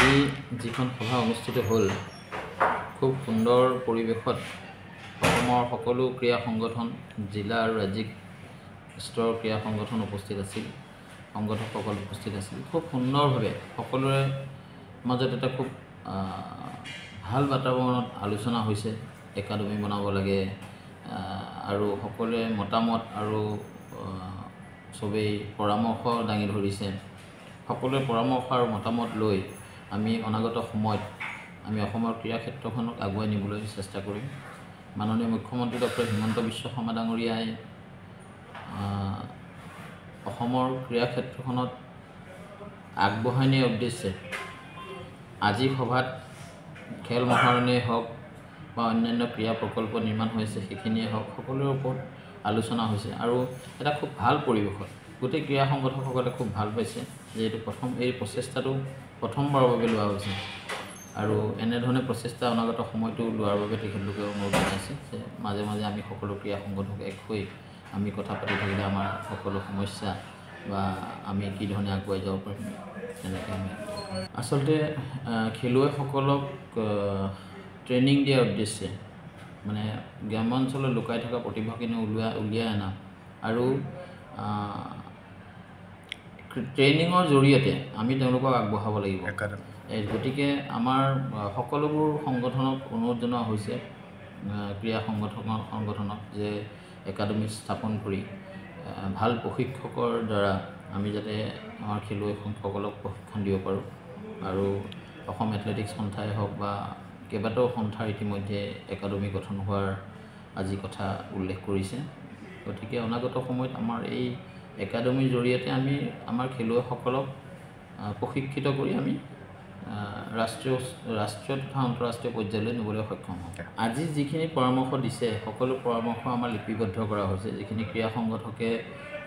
আজি যিখন সভা অনুষ্ঠিত হ'ল খুব সুন্দৰ পৰিৱেশত অসমৰ সকলো ক্ৰীড়া সংগঠন জিলা আৰু ৰাজ্যিক স্তৰৰ ক্ৰীড়া সংগঠন উপস্থিত আছিল, সংগঠকসকল উপস্থিত আছিল। খুব সুন্দৰভাৱে সকলোৰে মাজত এটা খুব ভাল বাতাবৰণত আলোচনা হৈছে। একাডেমি বনাব লাগে আৰু সকলোৰে মতামত আৰু সবেই পৰামৰ্শ দাঙি ধৰিছে। সকলোৰে পৰামৰ্শ আৰু মতামত লৈ আমি অনাগত সময়ত আমি অসমৰ ক্ৰীড়া ক্ষেত্ৰখনক আগুৱাই নিবলৈ চেষ্টা কৰিম। মাননীয় মুখ্যমন্ত্ৰী ডক্টৰ হিমন্ত বিশ্ব শৰ্মা ডাঙৰীয়াই অসমৰ ক্ৰীড়া ক্ষেত্ৰখনত আগবঢ়াই নিয়াৰ উদ্দেশ্যে আজি সভাত খেল মহাৰণেই হওক বা অন্যান্য ক্ৰীড়া প্ৰকল্প নিৰ্মাণ হৈছে সেইখিনিয়ে হওক সকলোৰে ওপৰত আলোচনা হৈছে আৰু এটা খুব ভাল পৰিৱেশত গোটেই ক্ৰীড়া সংগঠকসকলে খুব ভাল পাইছে যে এইটো এই প্ৰচেষ্টাটো প্ৰথমবাৰৰ বাবে লোৱা হৈছে আৰু এনেধৰণে প্ৰচেষ্টা অনাগত সময়টো লোৱাৰ বাবে তেখেতলোকে অনুৰোধ জনাইছে যে মাজে মাজে আমি সকলো ক্ৰীড়া সংগঠক এক হৈ আমি কথা পাতি থাকিলে আমাৰ সকলো সমস্যা বা আমি কি ধৰণে আগুৱাই যাব পাৰিম তেনেকৈ আমি আচলতে খেলুৱৈসকলক ট্ৰেইনিং দিয়াৰ উদ্দেশ্যে মানে গ্ৰামাঞ্চলত লুকাই থকা প্ৰতিভাখিনি উলিয়াই অনা আৰু ট্ৰেইনিঙৰ জৰিয়তে আমি তেওঁলোকক আগবঢ়াব লাগিব। গতিকে আমাৰ সকলোবোৰ সংগঠনক অনুৰোধ জনোৱা হৈছে ক্ৰীড়া সংগঠনক যে একাডেমি স্থাপন কৰি ভাল প্ৰশিক্ষকৰ দ্বাৰা আমি যাতে আমাৰ খেলুৱৈসকলক প্ৰশিক্ষণ দিব পাৰোঁ আৰু অসম এথলেটিক্স সন্থাই হওক বা কেইবাটাও সন্থাৰ ইতিমধ্যে একাডেমি গঠন হোৱাৰ আজি কথা উল্লেখ কৰিছে। গতিকে অনাগত সময়ত আমাৰ এই একাডেমিৰ জৰিয়তে আমি আমাৰ খেলুৱৈসকলক প্ৰশিক্ষিত কৰি আমি ৰাষ্ট্ৰীয় তথা আন্তঃৰাষ্ট্ৰীয় পৰ্যায়লৈ নিবলৈ সক্ষম হওঁ। আজি যিখিনি পৰামৰ্শ দিছে সকলো পৰামৰ্শ আমাৰ লিপিবদ্ধ কৰা হৈছে। যিখিনি ক্ৰীড়া সংগঠকে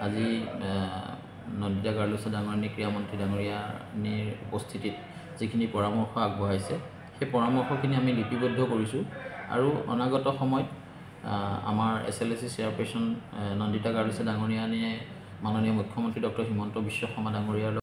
আজি নন্দিতা গাৰ্লছা ডাঙৰীয়ানী ক্ৰীড়ামন্ত্ৰী ডাঙৰীয়ানীৰ উপস্থিতিত যিখিনি পৰামৰ্শ আগবঢ়াইছে সেই পৰামৰ্শখিনি আমি লিপিবদ্ধ কৰিছোঁ আৰু অনাগত সময়ত আমাৰ SLAC চেয়াৰপাৰ্চন নন্দিতা গাৰ্লছা ডাঙৰীয়ানীয়ে মাননীয় মুখ্যমন্ত্ৰী ডক্টৰ হিমন্ত বিশ্ব শৰ্মা ডাঙৰীয়াৰ